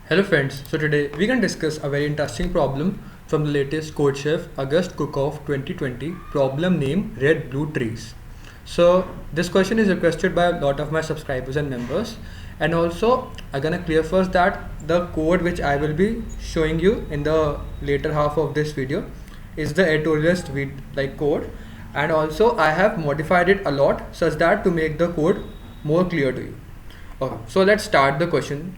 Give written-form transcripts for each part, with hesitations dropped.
Hello friends, so today we can discuss a very interesting problem from the latest CodeChef August Cook-Off 2020 problem named Red Blue Trees. So this question is requested by a lot of my subscribers and members, and also I'm gonna clear first that the code which I will be showing you in the later half of this video is the editorialist code, and also I have modified it a lot such that to make the code more clear to you. Okay, so let's start the question.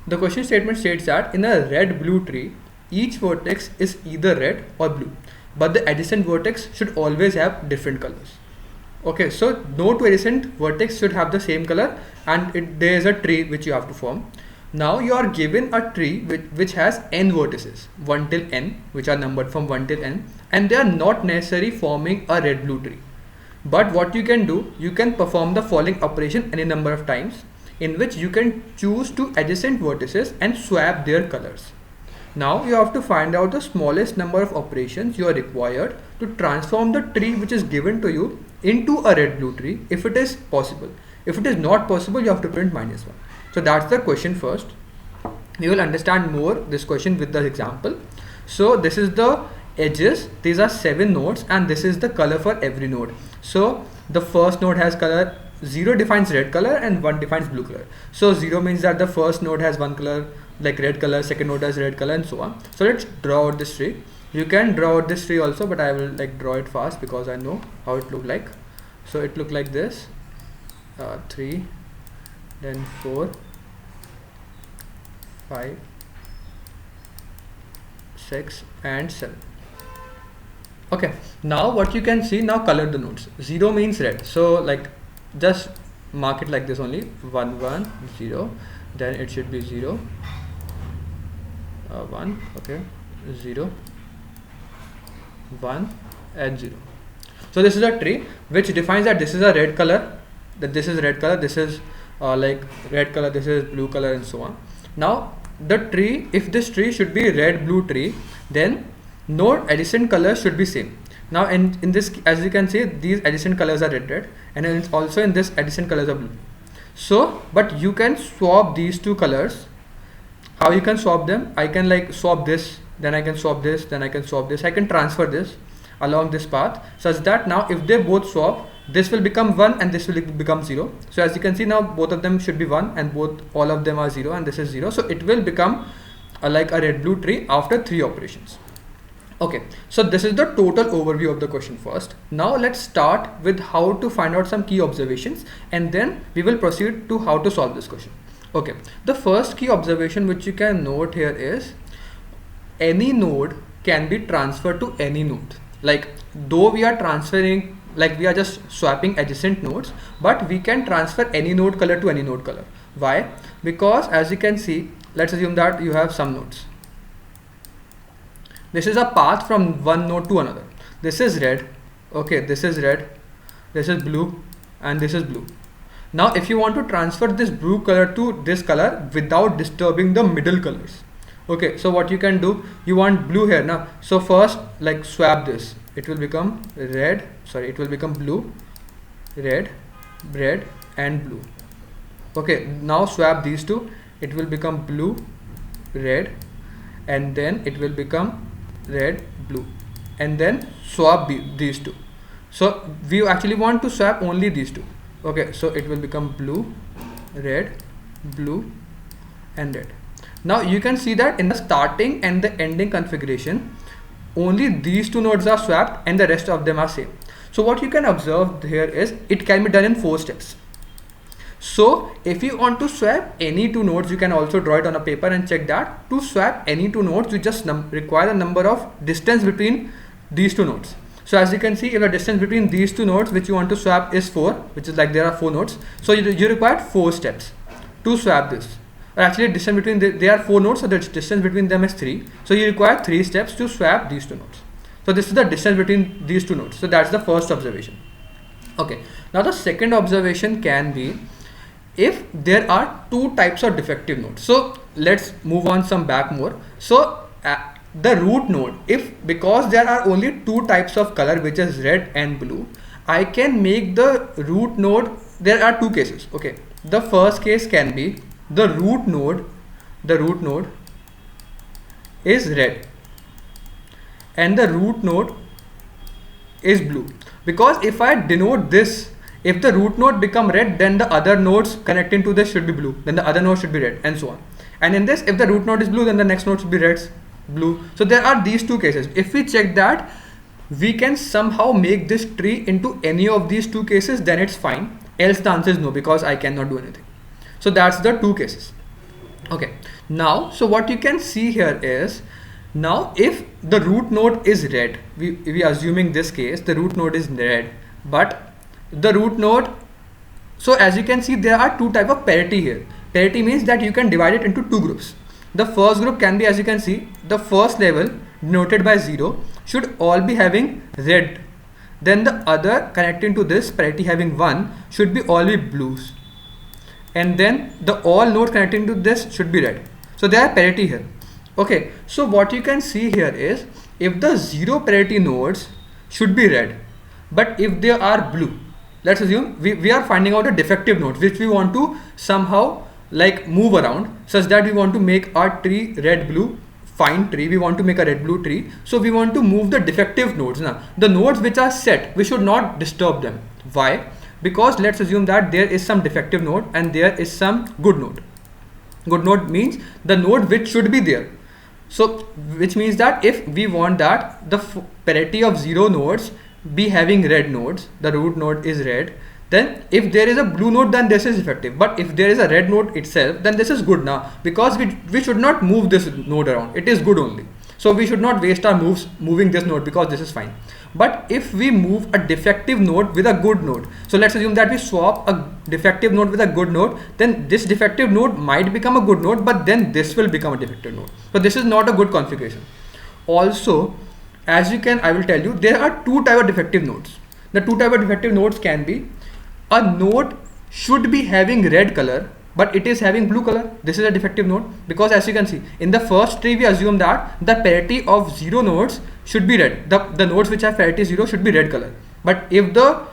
The question statement states that in a red-blue tree, each vertex is either red or blue, but the adjacent vertex should always have different colors. Okay, so no two adjacent vertex should have the same color, and there is a tree which you have to form. Now you are given a tree which has n vertices, 1 till n, which are numbered from 1 till n, and they are not necessarily forming a red-blue tree. But what you can do, you can perform the following operation any number of times, in which you can choose two adjacent vertices and swap their colors. Now you have to find out the smallest number of operations you are required to transform the tree which is given to you into a red-blue tree if it is possible. If it is not possible, you have to print -1. So that's the question first. We will understand more this question with the example. So this is the edges, these are 7 nodes, and this is the color for every node. So the first node has color 0 defines red color and 1 defines blue color. So 0 means that the first node has one color like red color, second node has red color, and so on. So let's draw out this tree. You can draw out this tree also, but I will draw it fast because I know how it look like. So it look like this, 3, then 4, 5, 6 and 7. Okay, now what you can see, now color the nodes. 0 means red, so just mark it like this only, 1 1 0, then it should be 0 1, okay, 0 1 and 0. So this is a tree which defines that this is a red color, that this is red color, this is red color, this is blue color, and so on. Now the tree, if this tree should be red blue tree, then node adjacent colors should be same. Now in this, as you can see, these adjacent colors are red, and it's also in this adjacent colors are blue. So but you can swap these two colors. How you can swap them? I can swap this, then I can swap this, then I can swap this. I can transfer this along this path such that now if they both swap, this will become 1 and this will become 0. So as you can see, now both of them should be 1 and all of them are 0, and this is 0. So it will become like a red blue tree after 3 operations. Okay, so this is the total overview of the question first. Now let's start with how to find out some key observations, and then we will proceed to how to solve this question. Okay, the first key observation which you can note here is any node can be transferred to any node. Though we are transferring, we are just swapping adjacent nodes, but we can transfer any node color to any node color. Why? Because as you can see, let's assume that you have some nodes. This is a path from one node to another. This is red, okay, this is red, this is blue, and this is blue. Now if you want to transfer this blue color to this color without disturbing the middle colors, okay, so what you can do, you want blue here now, so first swap this, it will become red, sorry, it will become blue, red, and blue. Okay, now swap these two, it will become blue, red, and then it will become red, blue, and then swap these two. So we actually want to swap only these two. Okay, so it will become blue, red, blue, and red. Now you can see that in the starting and the ending configuration, only these two nodes are swapped and the rest of them are same. So what you can observe here is it can be done in 4 steps. So if you want to swap any 2 nodes, you can also draw it on a paper and check that. To swap any 2 nodes, you just require the number of distance between these 2 nodes. So as you can see, if the distance between these 2 nodes which you want to swap is 4, which is there are 4 nodes, so you require 4 steps to swap this. Or actually distance between there are 4 nodes, so the distance between them is 3, so you require 3 steps to swap these 2 nodes. So this is the distance between these 2 nodes. So that's the first observation. Okay, now the second observation can be if there are 2 types of defective nodes. So let's move on some back more. So the root node, because there are only 2 types of color, which is red and blue, I can make the root node, there are 2 cases. Okay, the first case can be the root node the root node is red and the root node is blue. Because if I denote this, if the root node become red, then the other nodes connecting to this should be blue, then the other node should be red, and so on. And in this, if the root node is blue, then the next node should be red, blue. So there are these two cases. If we check that we can somehow make this tree into any of these two cases, then it's fine. Else the answer is no, because I cannot do anything. So that's the two cases. Okay, now so what you can see here is, now if the root node is red, we are assuming this case the root node is red, but the root node, so as you can see there are two type of parity here. Parity means that you can divide it into two groups. The first group can be, as you can see, the first level denoted by 0 should all be having red, then the other connecting to this parity having 1 should be all be blues, and then the all nodes connecting to this should be red. So there are parity here. Okay, so what you can see here is, if the 0 parity nodes should be red, but if they are blue, let's assume we are finding out a defective node which we want to somehow like move around, such that we want to make our tree red blue fine tree, we want to make a red blue tree, so we want to move the defective nodes. Now the nodes which are set, we should not disturb them. Why? Because let's assume that there is some defective node and there is some good node. Good node means the node which should be there. So which means that if we want that the parity of 0 nodes be having red nodes, the root node is red, then if there is a blue node, then this is effective. But if there is a red node itself, then this is good now, because we should not move this node around. It is good only. So we should not waste our moves moving this node, because this is fine. But if we move a defective node with a good node, so let's assume that we swap a defective node with a good node, then this defective node might become a good node, but then this will become a defective node. So this is not a good configuration. Also, as you can, I will tell you, there are two types of defective nodes. The two types of defective nodes can be, a node should be having red color, but it is having blue color. This is a defective node, because as you can see in the first tree we assume that the parity of 0 nodes should be red. The nodes which have parity 0 should be red color. But if the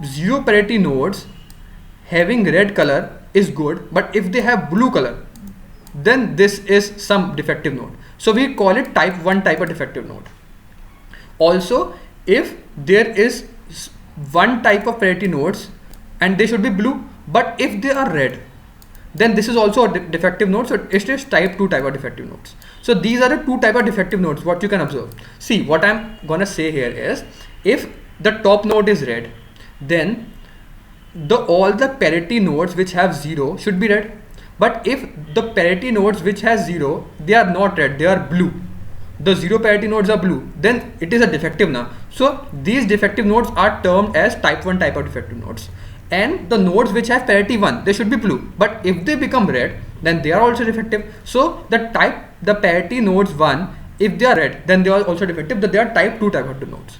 0 parity nodes having red color is good, but if they have blue color, then this is some defective node. So we call it type 1 type of defective node. Also, if there is one type of parity nodes and they should be blue, but if they are red, then this is also a defective node. So it is type 2 type of defective nodes. So these are the two type of defective nodes what you can observe. See, what I'm gonna say here is, if the top node is red, then all the parity nodes which have 0 should be red. But if the parity nodes which has 0, they are not red, they are blue, the 0 parity nodes are blue, then it is a defective now. So these defective nodes are termed as type 1 type of defective nodes. And the nodes which have parity 1, they should be blue, but if they become red, then they are also defective. So the parity nodes 1, if they are red, then they are also defective, that they are type 2 type of nodes.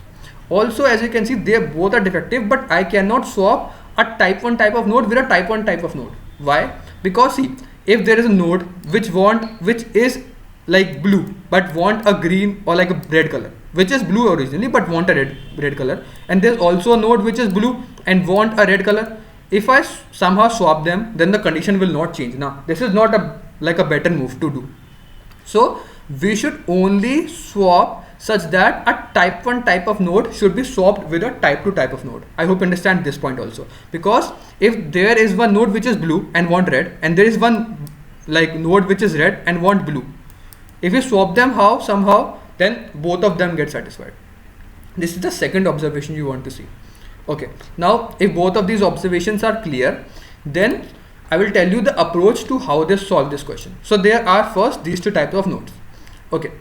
Also, as you can see, they both are defective, but I cannot swap a type 1 type of node with a type 1 type of node. Why? Because see, if there is a node which is like blue but want a green or like a red color, which is blue originally but want a red color, and there's also a node which is blue and want a red color, if I somehow swap them, then the condition will not change. Now this is not a better move to do. So we should only swap such that a type 1 type of node should be swapped with a type 2 type of node. I hope you understand this point also, because if there is one node which is blue and want red, and there is one like node which is red and want blue, if you swap them somehow, then both of them get satisfied. This is the second observation you want to see. Okay, now if both of these observations are clear, then I will tell you the approach to how they solve this question. So there are first these two types of nodes. Okay,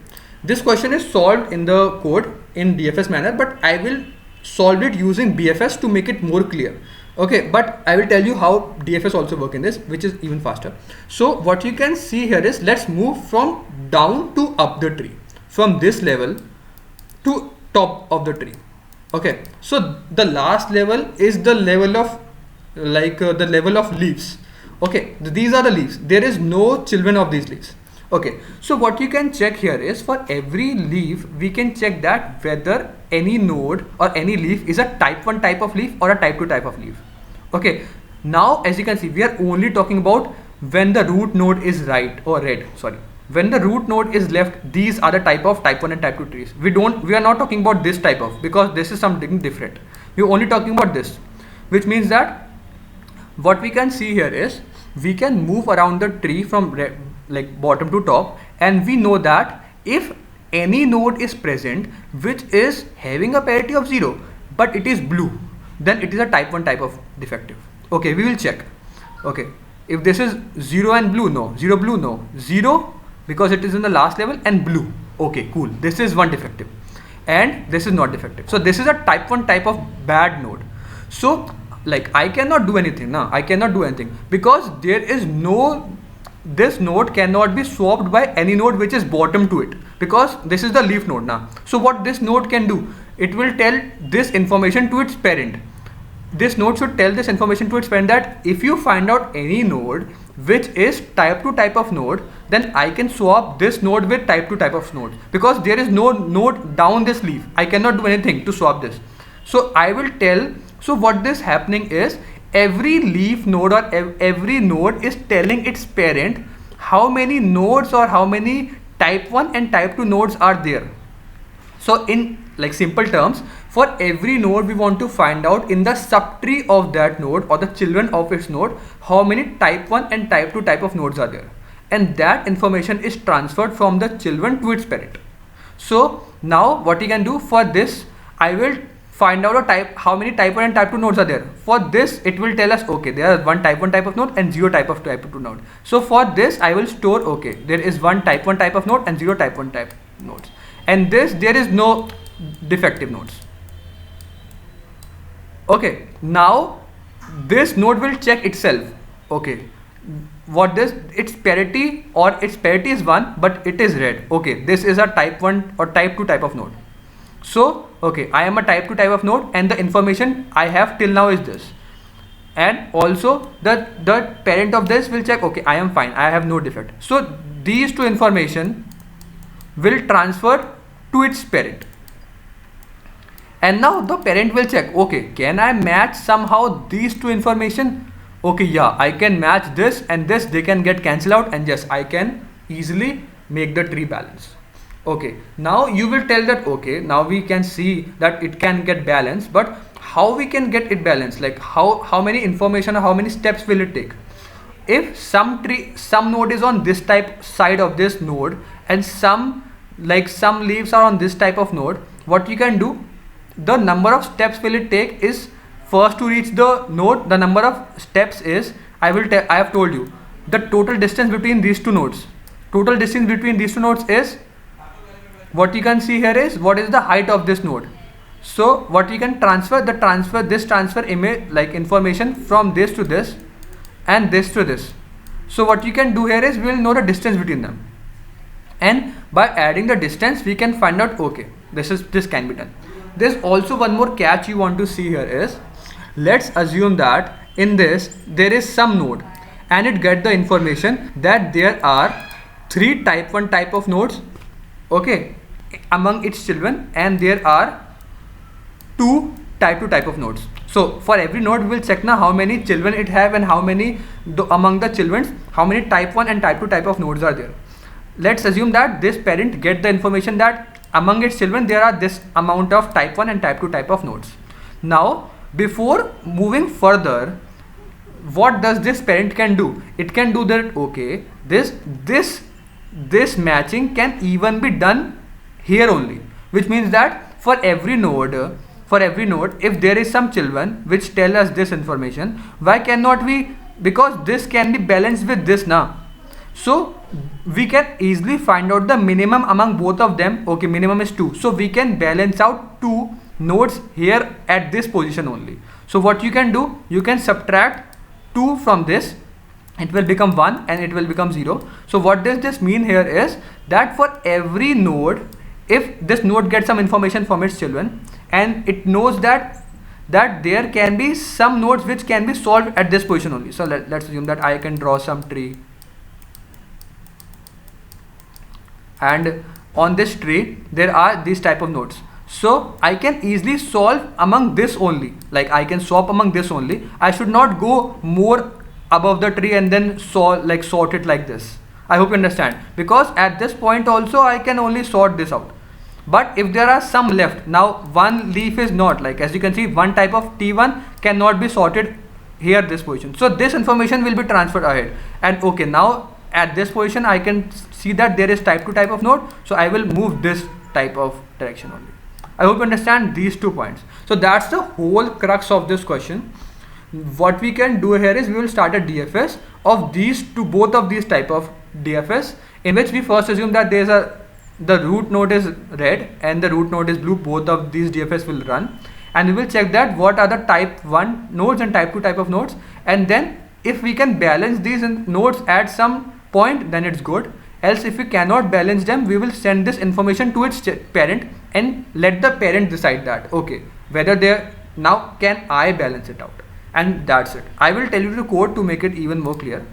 this question is solved in the code in DFS manner, but I will solve it using BFS to make it more clear. Okay, but I will tell you how DFS also work in this, which is even faster. So what you can see here is, let's move from down to up the tree, from this level to top of the tree. Okay, so the last level is the level of the level of leaves. Okay, these are the leaves. There is no children of these leaves. Okay, so what you can check here is, for every leaf we can check that whether any node or any leaf is a type 1 type of leaf or a type 2 type of leaf. Okay, now as you can see, we are only talking about when the root node is right or red, sorry, when the root node is left, these are the type 1 and type 2 trees. We are not talking about this type of, because this is something different. We're only talking about this, which means that what we can see here is we can move around the tree from like bottom to top, and we know that if any node is present which is having a parity of 0 but it is blue, then it is a type 1 type of defective. Okay, we will check. Okay, if this is 0 and blue, no, 0 blue, no, 0 because it is in the last level, and blue, okay, cool, this is one defective and this is not defective. So this is a type 1 type of bad node. So like I cannot do anything now, I cannot do anything because there is no, this node cannot be swapped by any node which is bottom to it, because this is the leaf node now. So what this node can do, it will tell this information to its parent. This node should tell this information to its parent that if you find out any node which is type 2 type of node, then I can swap this node with type 2 type of node, because there is no node down this leaf. I cannot do anything to swap this. So I will tell, so what this happening is every leaf node or every node is telling its parent how many nodes or how many type 1 and type 2 nodes are there. So in like simple terms, for every node we want to find out in the subtree of that node or the children of its node how many type 1 and type 2 type of nodes are there, and that information is transferred from the children to its parent. So now what you can do for this, I will find out a type, how many type 1 and type 2 nodes are there. For this it will tell us, okay, there are one type 1 type of node and 0 type 2 node. So for this I will store, okay, there is one type 1 type of node and 0 type 1 type nodes, and this there is no defective nodes. Okay, now this node will check itself. Okay, what this, its parity or its parity is 1 but it is red. Okay, this is a type 1 or type 2 type of node. So okay, I am a type 2 type of node and the information I have till now is this, and also the parent of this will check, okay, I am fine, I have no defect. So these two information will transfer to its parent, and now the parent will check, okay, can I match somehow these two information? Okay, yeah, I can match this and this, they can get cancelled out, and yes, I can easily make the tree balance. Okay, now you will tell that, okay, now we can see that it can get balanced, but how we can get it balanced? Like how many information or how many steps will it take? If some node is on this type side of this node and some leaves are on this type of node, what you can do, the number of steps will it take is, first to reach the node, the number of steps is, I have told you the total distance between these two nodes. Total distance between these two nodes is, what you can see here is what is the height of this node. So what you can transfer image like information from this to this and this to this. So what you can do here is we will know the distance between them, and by adding the distance we can find out, okay, this can be done. There's also one more catch you want to see here is, let's assume that in this there is some node and it get the information that there are 3 type 1 type of nodes, okay, among its children, and there are 2 type 2 type of nodes. So for every node we will check now how many children it have and how many among the children how many type 1 and type 2 type of nodes are there. Let's assume that this parent get the information that among its children there are this amount of type 1 and type 2 type of nodes. Now before moving further, what does this parent can do? It can do that, okay, this matching can even be done here only, which means that for every node if there is some children which tell us this information, why cannot we, because this can be balanced with this now. So we can easily find out the minimum among both of them. Okay, minimum is 2, so we can balance out 2 nodes here at this position only. So what you can do, you can subtract 2 from this, it will become 1 and it will become 0. So what does this mean here is that for every node, if this node gets some information from its children and it knows that there can be some nodes which can be solved at this position only. So let's assume that I can draw some tree, and on this tree there are these type of nodes. So I can easily solve among this only, like I can swap among this only. I should not go more above the tree and then sort it like this. I hope you understand, because at this point also I can only sort this out. But if there are some left, now one leaf is not, like as you can see, one type of T1 cannot be sorted here this position. So this information will be transferred ahead, and okay, now at this position I can see that there is type 2 type of node, so I will move this type of direction only. I hope you understand these 2 points. So that's the whole crux of this question. What we can do here is we will start a DFS of these two, both of these type of DFS, in which we first assume that there is the root node is red and the root node is blue. Both of these DFS will run, and we will check that what are the type 1 nodes and type 2 type of nodes, and then if we can balance these nodes at some point, then it's good. Else if we cannot balance them, we will send this information to its parent and let the parent decide that okay, whether they now can I balance it out, and that's it. I will tell you the code to make it even more clear.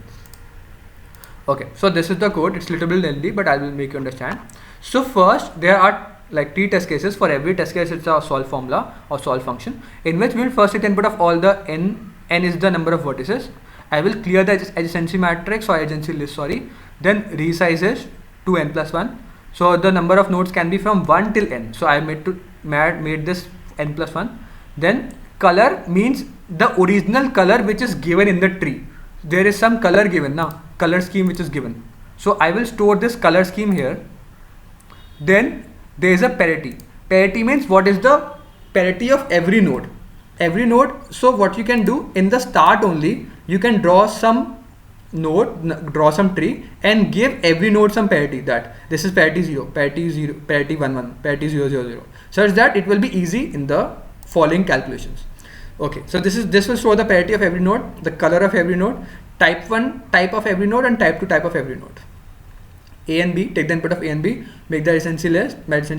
Okay, so this is the code. It's little bit lengthy, but I will make you understand. So first, there are like 3 test cases. For every test case, it's a solve formula or solve function, in which we will first take input of all the n is the number of vertices. I will clear the adjacency matrix or adjacency list, sorry, then resize it to n plus 1. So the number of nodes can be from 1 till n. So I made this n plus 1. Then color means the original color which is given in the tree. There is some color given now, color scheme which is given. So I will store this color scheme here. Then there is a parity. Parity means what is the parity of every node. Every node. So what you can do in the start only, you can draw some node, draw some tree and give every node some parity, that this is parity 0, parity 0, parity 1 1, parity 0 0 0, such that it will be easy in the following calculations. Okay, so this will show the parity of every node, the color of every node, type 1 type of every node, and type 2 type of every node. A and B, take the input of A and B, make the adjacency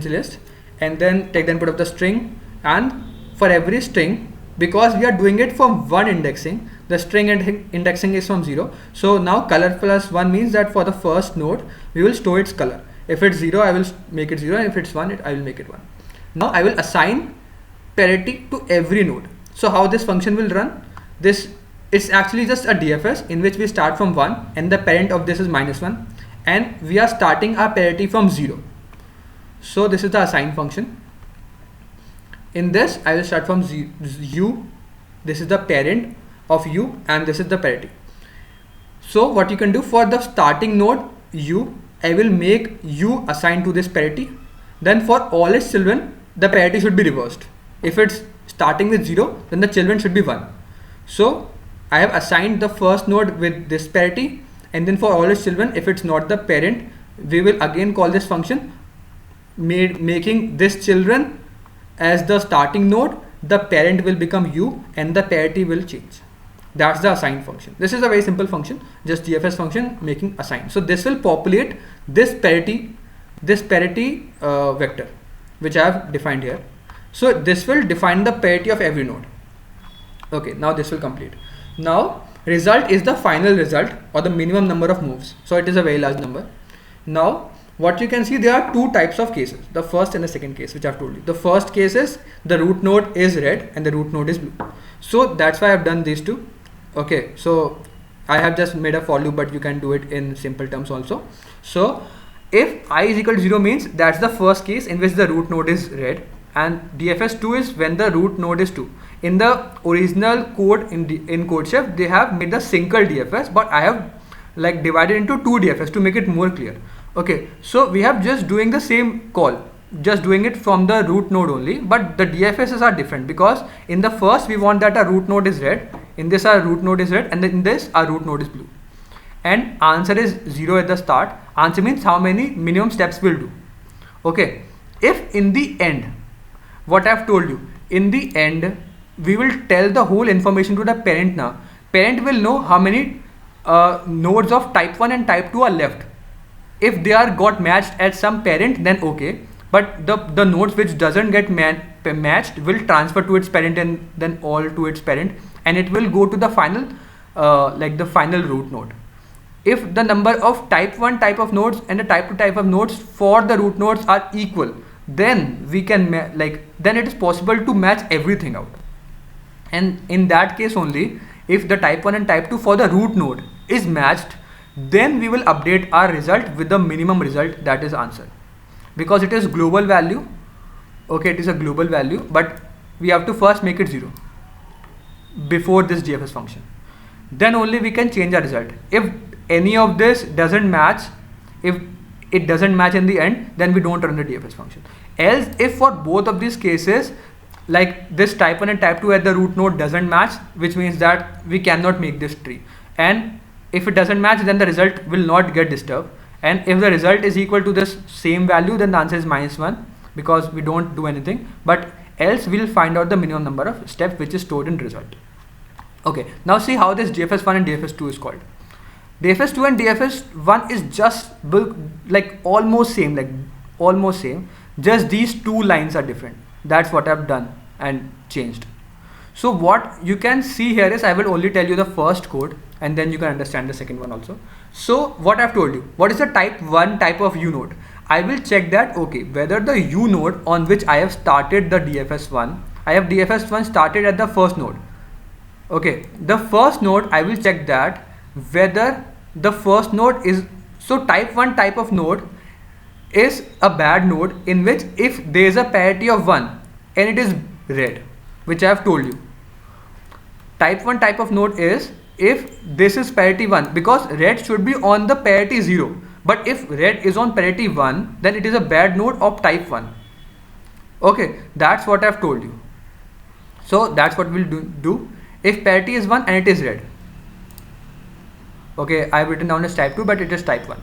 list, and then take the input of the string. And for every string, because we are doing it from one indexing, the string indexing is from 0. So now color plus 1 means that for the first node, we will store its color. If it's 0, I will make it 0, and if it's 1, I will make it 1. Now I will assign parity to every node. So how this function will run? It's actually just a DFS in which we start from 1 and the parent of this is -1, and we are starting our parity from 0. So this is the assign function. In this I will start from u, this is the parent of u, and this is the parity. So what you can do, for the starting node u, I will make u assigned to this parity. Then for all its children, the parity should be reversed. If it's starting with 0, then the children should be 1. So I have assigned the first node with this parity, and then for all its children, if it's not the parent, we will again call this function, making this children as the starting node, the parent will become u and the parity will change. That's the assign function. This is a very simple function, just DFS function making assign. So this will populate this parity vector which I have defined here. So this will define the parity of every node. Okay, now this will complete. Now result is the final result or the minimum number of moves. So it is a very large number. Now what you can see, there are 2 types of cases, the first and the second case, which I have told you. The first case is the root node is red and the root node is blue. So that's why I have done these 2. Okay, so I have just made a for loop, but you can do it in simple terms also. So if I is equal to 0 means that's the first case in which the root node is red, and DFS 2 is when the root node is 2. In the original code in CodeChef, they have made the single DFS, but I have like divided into 2 DFS to make it more clear. Okay, so we have just doing the same call, just doing it from the root node only, but the DFSs are different, because in the first we want that our root node is red, in this our root node is red, and in this our root node is blue. And answer is 0 at the start. Answer means how many minimum steps we'll do. Okay, if in the end, what I've told you, in the end we will tell the whole information to the parent now. Parent will know how many nodes of type 1 and type 2 are left. If they are got matched at some parent, then okay, but the nodes which doesn't get matched will transfer to its parent and then all to its parent, and it will go to the final like the final root node. If the number of type 1 type of nodes and the type 2 type of nodes for the root nodes are equal, then we can then it is possible to match everything out. And in that case only, if the type 1 and type 2 for the root node is matched, then we will update our result with the minimum result, that is answer, because it is global value. Okay, it is a global value, but we have to first make it 0 before this DFS function. Then only we can change our result. If any of this doesn't match, if it doesn't match in the end, then we don't run the DFS function. Else, if for both of these cases, like this type 1 and type 2 at the root node doesn't match, which means that we cannot make this tree. And if it doesn't match, then the result will not get disturbed. And if the result is equal to this same value, then the answer is -1, because we don't do anything. But else we'll find out the minimum number of steps which is stored in result. Okay, now see how this DFS1 and DFS2 is called. DFS2 and DFS1 is just like almost same, just these two lines are different. That's what I've done and changed. So what you can see here is, I will only tell you the first code and then you can understand the second one also. So what I've told you, what is the type 1 type of U node? I will check that, okay, whether the U node on which I have started the DFS1, I have DFS1 started at the first node. Okay, the first node, I will check that whether the first node is, so type 1 type of node is a bad node in which if there is a parity of 1 and it is red, which I have told you. Type 1 type of node is if this is parity 1, because red should be on the parity 0, but if red is on parity 1, then it is a bad node of type 1. Okay, that's what I have told you. So that's what we'll do if parity is 1 and it is red. Okay, I have written down as type 2, but it is type 1.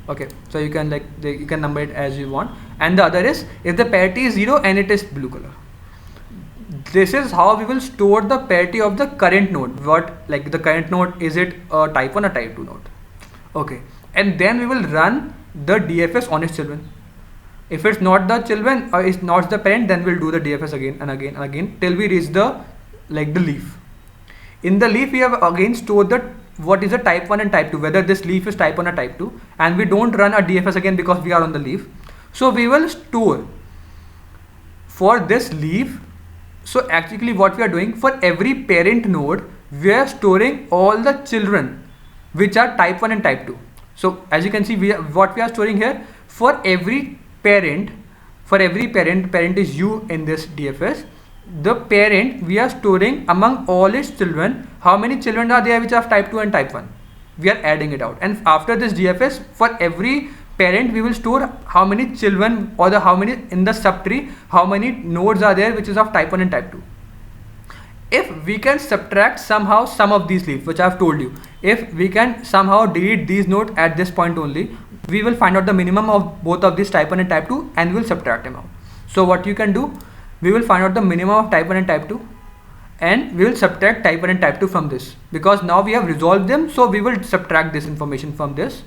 Okay, so you can you can number it as you want. And the other is if the parity is 0 and it is blue color. This is how we will store the parity of the current node. What, like the current node, is it a type 1 or type 2 node? Okay, and then we will run the DFS on its children. If it's not the children or it's not the parent, then we'll do the DFS again and again and again till we reach the the leaf. In the leaf, we have again stored the what is the type 1 and type 2, whether this leaf is type 1 or type 2, and we don't run a DFS again because we are on the leaf. So we will store for this leaf. So actually what we are doing, for every parent node, we are storing all the children which are type 1 and type 2. So as you can see, what we are storing here, for every parent, parent is U in this DFS, the parent, we are storing among all its children, how many children are there which are type 2 and type 1. We are adding it out, and after this DFS, for every parent we will store how many children, or how many in the subtree, how many nodes are there which is of type 1 and type 2. If we can subtract somehow some of these leaves, which I have told you, if we can somehow delete these nodes at this point only, we will find out the minimum of both of these type 1 and type 2 and we will subtract them out. So what you can do, we will find out the minimum of type 1 and type 2 and we will subtract type 1 and type 2 from this, because now we have resolved them, so we will subtract this information from this,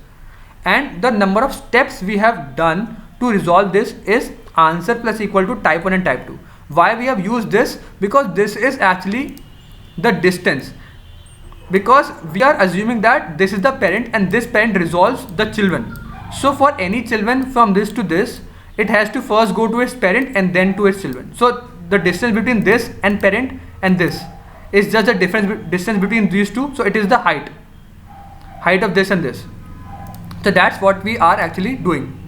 and the number of steps we have done to resolve this is answer plus equal to type 1 and type 2. Why we have used this? Because this is actually the distance, because we are assuming that this is the parent and this parent resolves the children. So for any children from this to this, it has to first go to its parent and then to its children. So the distance between this and parent and this is just the distance between these two. So it is the height of this and this. So that's what we are actually doing.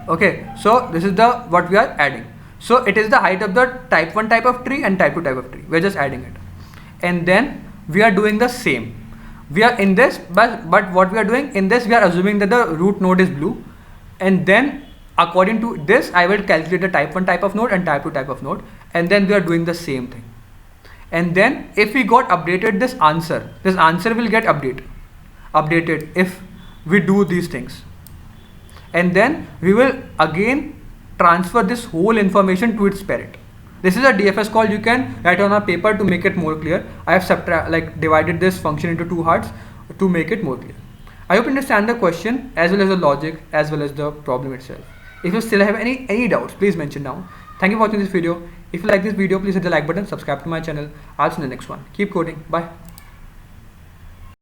Okay, so this is what we are adding. So it is the height of the type 1 type of tree and type 2 type of tree. We're just adding it, and then we are doing the same. We are in this, but what we are doing in this, we are assuming that the root node is blue, and then according to this, I will calculate the type 1 type of node and type 2 type of node, and then we are doing the same thing. And then if we got updated this answer will get updated if we do these things. And then we will again transfer this whole information to its parent. This is a DFS call. You can write on a paper to make it more clear. I have divided this function into 2 parts to make it more clear. I hope you understand the question as well as the logic as well as the problem itself. If you still have any doubts, please mention down. Thank you for watching this video. If you like this video, please hit the like button, subscribe to my channel. I'll see you in the next one. Keep coding. Bye.